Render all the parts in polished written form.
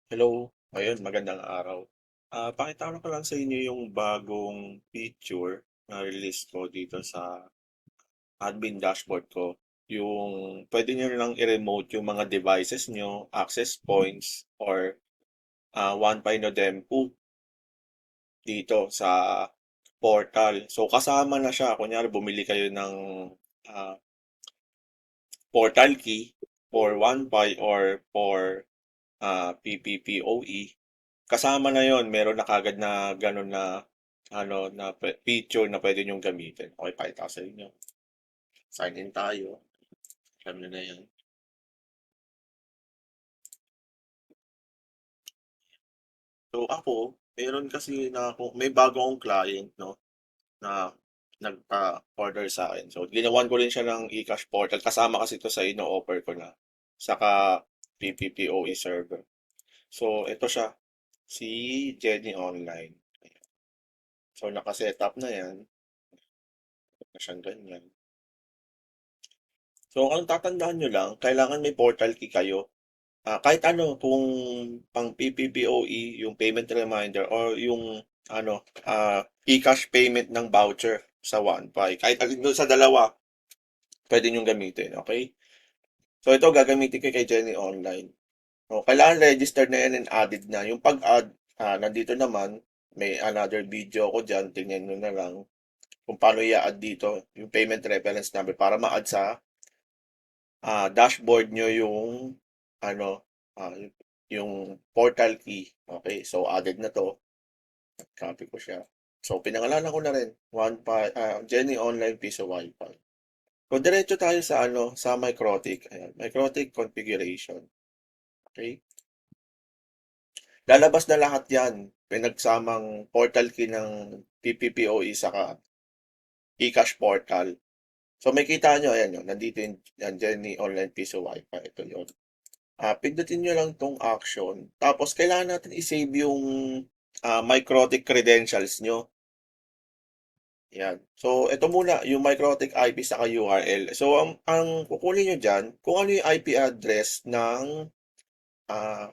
Hello, ayun magandang araw. Pakitara ko lang sa inyo yung bagong feature na release ko dito sa admin dashboard ko. Yung pwede nyo lang i-remote yung mga devices nyo, access points, or One Pinodempu dito sa portal. So kasama na siya. Kunyari bumili kayo ng ah, portal key for OnePi or for PPPoE. Kasama na yon, meron na kagad na gano'n na feature na pwede nyong gamitin. Okay, pakita ko sa inyo. Sign in tayo. Alam nyo na yan. So ako, meron kasi na ako, may bago akong client, no, na nagpa-order sa akin. So ginawan ko rin siya ng eCash portal. Kasama kasi ito sa ino-offer ko na. Saka PPPoE server. So ito siya, si Jenny Online. So naka-set up na yan. Na siyang ganyan. So, ang tatandaan nyo lang, kailangan may portal key kayo. Kahit ano, kung pang PPPoE, yung payment reminder, or yung e-cash payment ng voucher sa OnePay. Kahit alin doon sa dalawa, pwede nyo gamitin, okay? So, ito gagamitin ko kay Jenny Online. So, kailangan registered na yan and added na. Yung pag-add, nandito naman, may another video ko dyan, tingnan nyo na lang kung paano i-add dito yung payment reference number para ma-add sa dashboard nyo yung ano, yung portal key. Okay, so added na to. Copy ko siya. So pinangalanan ko na rin Jenny Online Piso Wi-Fi. So diretso tayo sa sa Microtik. Ayan, Microtik configuration. Okay? Lalabas na lahat 'yan. Pinagsamang portal key ng PPPoE saka eCash portal. So may kita nyo, ayan yun, nandito yung yan, Jenny Online Piso Wi-Fi. Ito yun. Pindutin nyo lang tong action. Tapos, kailangan natin i-save yung Microtik credentials nyo. Yan. So, ito muna, yung Microtik IP sa URL. So, ang kukunin nyo dyan, kung ano yung IP address ng ah,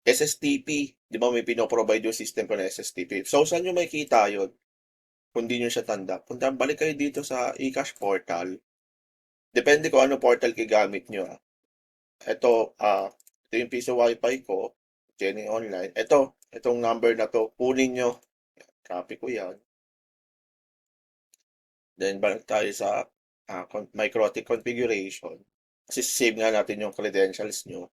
SSTP. Di ba may pinoprovide yung system ko na SSTP. So, saan nyo makikita yun? Kung di nyo siya tanda. Balik kayo dito sa eCash portal. Depende kung ano portal gamit nyo. Ito yung piso wifi ko, Jenny Online. Itong number na to, kunin nyo. Copy ko yan. Then, balik tayo sa Microtik configuration. Kasi save nga natin yung credentials nyo.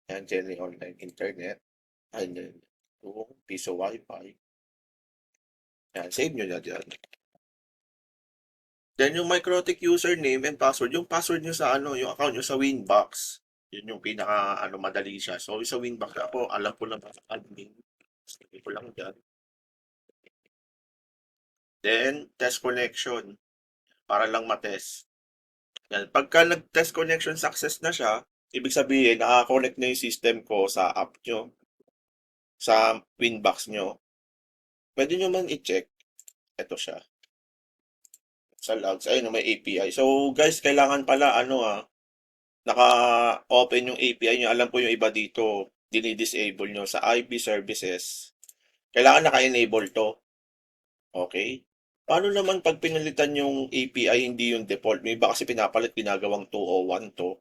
Yan, Jenny Online Internet. And then, yung piso wifi. Yan, save nyo na dyan. Then, yung Microtik username and password. Yung password nyo sa yung account nyo sa Winbox. Yun yung pinaka, madali siya. So, sa Winbox ako, alam ko lang sa admin. Sige ko lang dyan. Then, test connection para lang matest. Yan. Pagka nag-test connection success na siya, ibig sabihin, naka-connect na yung system ko sa app nyo, sa Winbox nyo. Pwede nyo man i-check. Ito siya. Sa logs. Ayun, may API. So, guys, kailangan pala, naka-open yung API nyo. Alam ko yung iba dito, dinidisable nyo sa IP services. Kailangan naka-enable to. Okay? Paano naman pag pinalitan yung API, hindi yung default? May iba kasi pinapalit, ginagawang 201 to.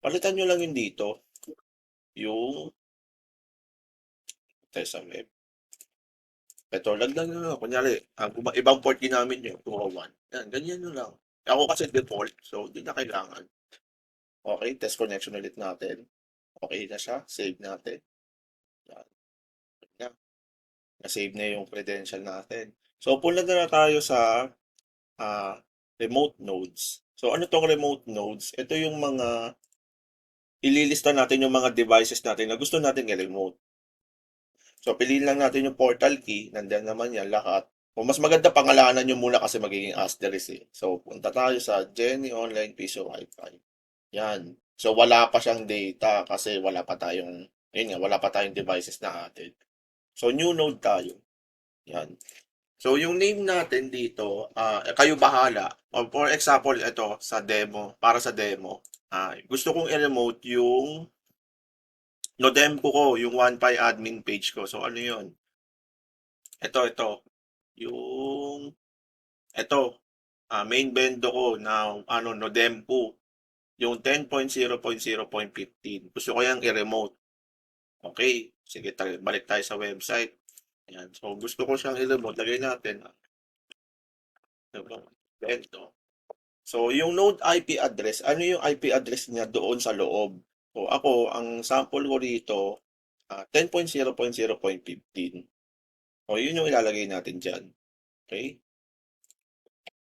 Palitan nyo lang yun dito. Yung test sa web. Ito, lagdag nyo lang. Kunyari, ibang port ginamit nyo, 201. Yan, ganyan nyo lang. Ako kasi default, so hindi na kailangan. Okay, test connection ulit natin. Okay na siya, save natin. Yan, yan. Na-save na yung credential natin. So, punta na tayo sa ah, remote nodes. So, ano tong remote nodes? Ito yung mga ililista natin yung mga devices natin na gusto natin i-remote. So, piliin lang natin yung portal key. Nandiyan naman yan lahat. O mas maganda pangalanan nyo muna kasi magiging asterisk eh. So, punta tayo sa Jenny Online Piso Wi-Fi. Yan. So, wala pa siyang data kasi yun nga, wala pa tayong devices na atin. So, new node tayo. Yan. So, yung name natin dito, kayo bahala. Or for example, ito, para sa demo, gusto kong i-remote yung Nodempo ko yung OnePi admin page ko. So ano yun? Ito. Yung, ito, main bendo ko na ano, Nodempo. Yung 10.0.0.15. Gusto ko yung i-remote. Okay. Sige, balik tayo sa website. Ayan. So gusto ko siyang i-remote. Lagay natin. Bento. So, yung node IP address, ano yung IP address niya doon sa loob? So, ako, ang sample ko rito, 10.0.0.15. O, yun yung ilalagay natin dyan. Okay?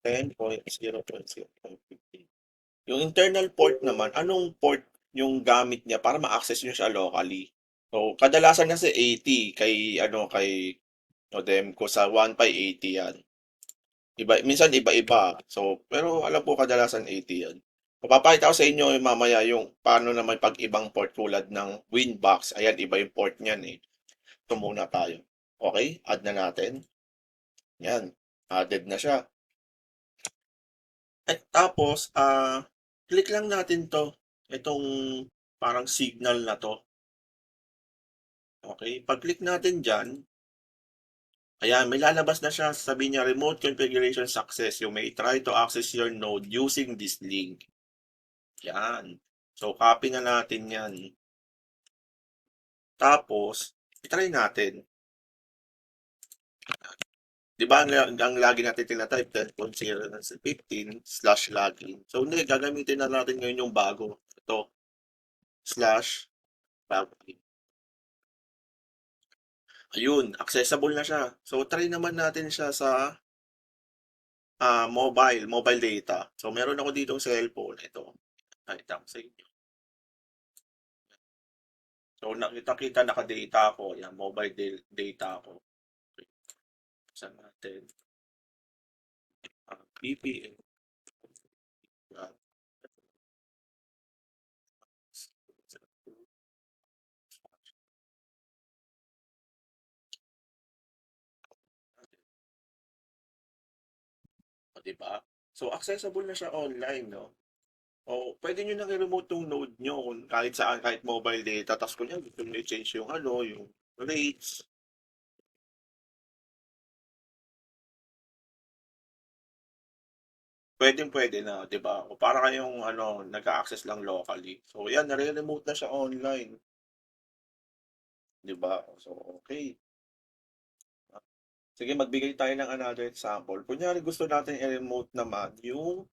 10.0.0.15. Yung internal port naman, anong port yung gamit niya para ma-access nyo siya locally? So, kadalasan kasi 80 kay modem ko sa 1 by 80 yan. Minsan iba-iba. So, pero alam ko kadalasan 80 yan. Papakita ko sa inyo mamaya yung paano naman pag ibang port tulad ng Winbox. Ayan, iba yung port niyan eh. Ito muna tayo. Okay, add na natin. Yan, added na siya. At tapos, click lang natin to. Itong parang signal na to. Okay, pag-click natin dyan, ayan, may lalabas na siya. Sabi niya, remote configuration success. You may try to access your node using this link. Yan. So, copy na natin yan. Tapos, itry natin. Di ba ang lagi natin tinatype 10.0.15/login. So, hindi, gagamitin na natin ngayon yung bago. Ito, /login. Ayun, accessible na siya. So, try naman natin siya sa mobile data. So, meron ako ditong cellphone. Ito, nakita ko sa inyo. So, nakita naka-data ako. Yan, data ako. Okay, saan natin? VPN. Yan. O, di ba? So, accessible na siya online, no? O, pwede nyo nang i-remote yung node nyo kung kahit saan, kahit mobile data. Tapos kung yan, gusto nyo i-change yung ano, yung rates. Pwede na, di ba? O para kayong ano, nag-access lang locally. So, yan, nare-remote na siya online. Di ba? So, okay. Sige, magbigay tayo ng another example. Kunyari, gusto natin i-remote naman yung,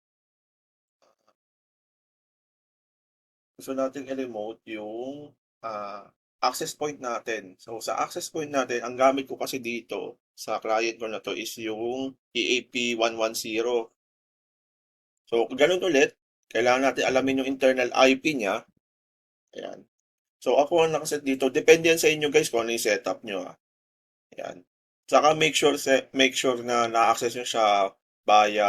gusto natin i-remote yung access point natin. So, sa access point natin, ang gamit ko kasi dito sa client ko na to is yung EAP110. So, ganun ulit, kailangan natin alamin yung internal IP niya. Ayan. So, ako ang nakaset dito. Depende yan sa inyo guys kung ano yung setup nyo. Ayan. Saka make sure na na-access nyo siya via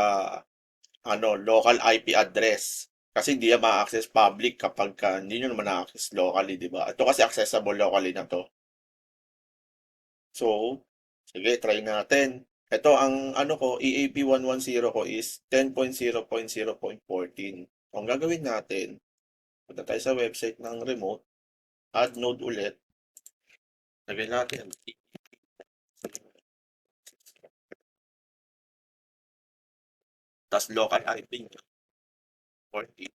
ano, local IP address. Kasi hindi yan ma-access public kapag hindi nyo naman na-access locally, di ba? Ito kasi accessible locally na to. So, sige, try natin. Ito, ang ano ko, EAP110 ko is 10.0.0.14. Ang gagawin natin, punta tayo sa website ng remote, add node ulit, lagay natin, tas local IP niya, 40,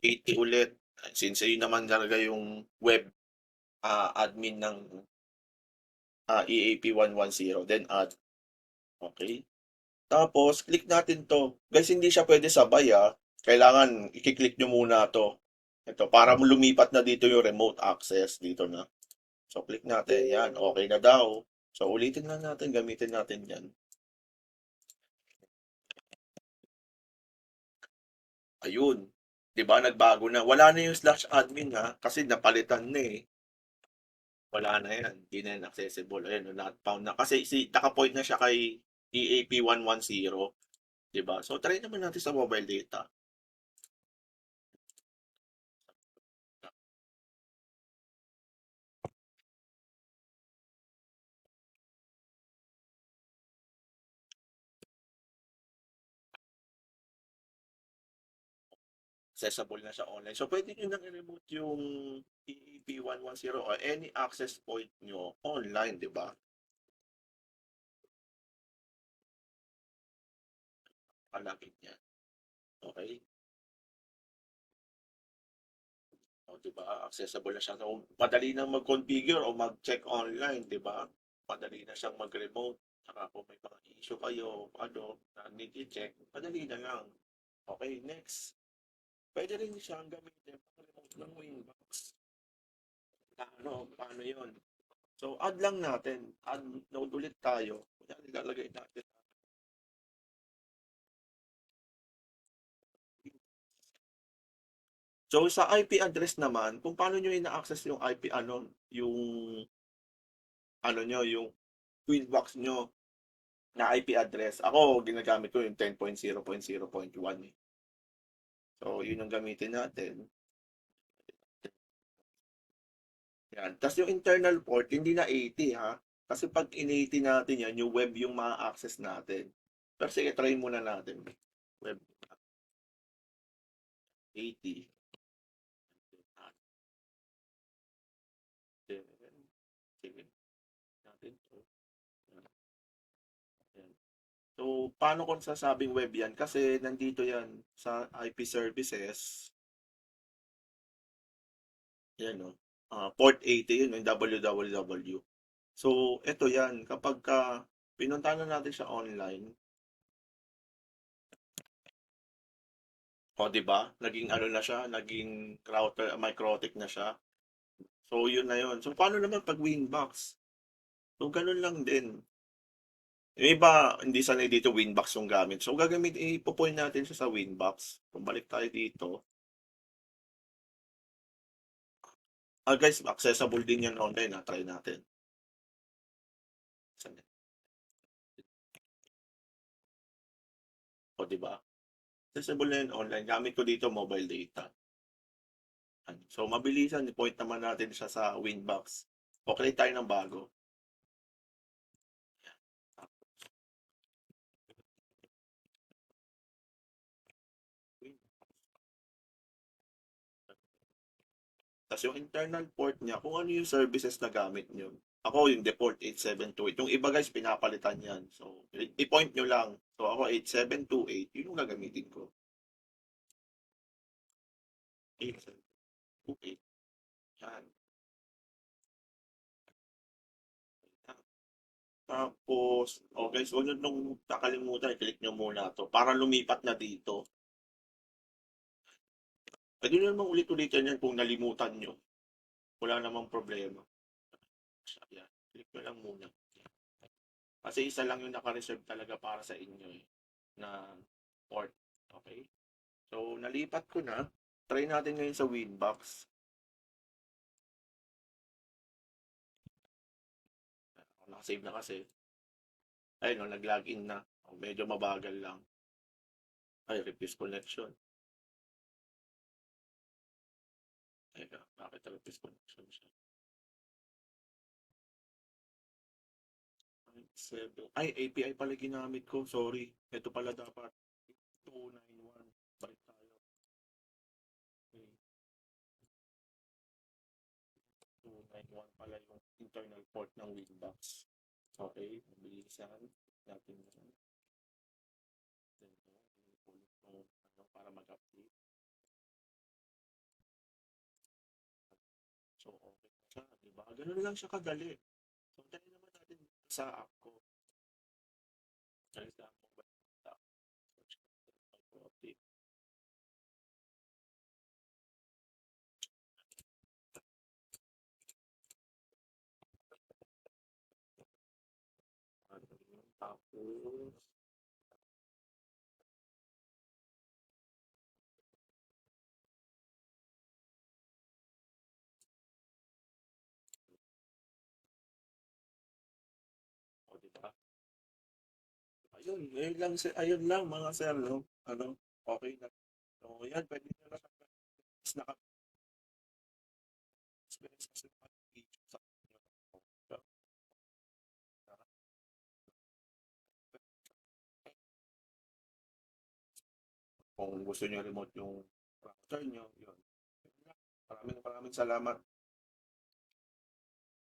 80 ulit. Since yun naman talaga yung web admin ng EAP110, then add. Okay. Tapos, click natin to. Guys, hindi siya pwede sabay Kailangan i-click nyo muna to. Ito, para mo lumipat na dito yung remote access. Dito na. So, click natin. Yan, okay na daw. So, ulitin na natin. Gamitin natin yan. Ayun. 'Di ba nagbago na. Wala na yung slash admin kasi napalitan na eh. Wala na yan. Hindi na yan accessible. Ayun, not found na. Kasi naka-point na siya kay EAP110. 'Di ba? So, try naman natin sa mobile data. accessible na siya online. So, pwede nyo nang i-remote yung EEP110 or any access point nyo online, di ba? Kalapit niya. Okay? O, di ba? Accessible na siya. So, madali nang mag-configure o mag-check online, di ba? Madali na siyang mag-remote. Saka kung may mga issue kayo, ano, na need i-check, madali na lang. Okay, next. Pwede rin siyang gamitin pang remote ng Winbox. Paano yun? So, add lang natin. Add node ulit tayo. Kunyari, ilalagay natin. So, sa IP address naman, kung paano nyo ina-access yung IP, yung, yung Winbox nyo na IP address. Ako, ginagamit ko yung 10.0.0.1 eh. So, yun yung gamitin natin. Yan. Tapos yung internal port, hindi na 80 ha. Kasi pag in-80 natin yan, yung web yung ma-access natin. Pero sige, try muna natin. Web 80. Then, sige, natin to. Yan. So, paano kung sasabing web yan? Kasi nandito yan sa IP services. Yan no. Port 80 yun, yung www. So, ito yan. Kapag pinunta na natin siya online, o di ba? Naging ano na siya, naging router, microtik na siya. So, yun na yun. So, paano naman pag Winbox? So, ganun lang din. Yung iba, hindi sanay dito Winbox yung gamit. So, ipo-point natin siya sa Winbox. Kung balik tayo dito. Guys, accessible din yan online. Try natin. O, di ba? Accessible na yan online. Gamit ko dito mobile data. So, mabilisan. I-point naman natin siya sa Winbox. Okay tayo ng bago. Tapos yung internal port niya, kung ano yung services na gamit nyo. Ako yung default 8728. Yung iba guys, pinapalitan yan. So, i-point nyo lang. So, ako 8728. Yun yung gagamitin ko. 8728. Yan. Tapos, okay, so nung kakalimutan, i-click nyo muna to para lumipat na dito. Pwede nyo namang ulit-ulitan yan kung nalimutan nyo. Wala namang problema. Yan. Click nyo lang muna. Kasi isa lang yung naka-reserve talaga para sa inyo eh, na port. Okay? So, nalipat ko na. Try natin ngayon sa Winbox. Nakasave na kasi. Ayun, no, nag-login na. Medyo mabagal lang. Ay, refuse connection. Teka, bakit refuse connection siya? Ay, API pala ginamit ko. Sorry. Ito pala dapat. 291. Balik tayo. Okay. 291 pala yung internal port ng Winbox. Okay, mabilisan natin yan. Then, ulit ng para mag-update. So, okay na siya, di ba? Ganun lang siya kadali. So, dali naman natin sa app ko. Dali sa app ko. Search ko update. Tapos, o, di ba? Ayun, ayun lang mga sir, no? Okay na. So, yan, pwede na lang naka-experience kasi sa kung gusto niyo remote yung voucher niyo, yun. Maraming maraming salamat.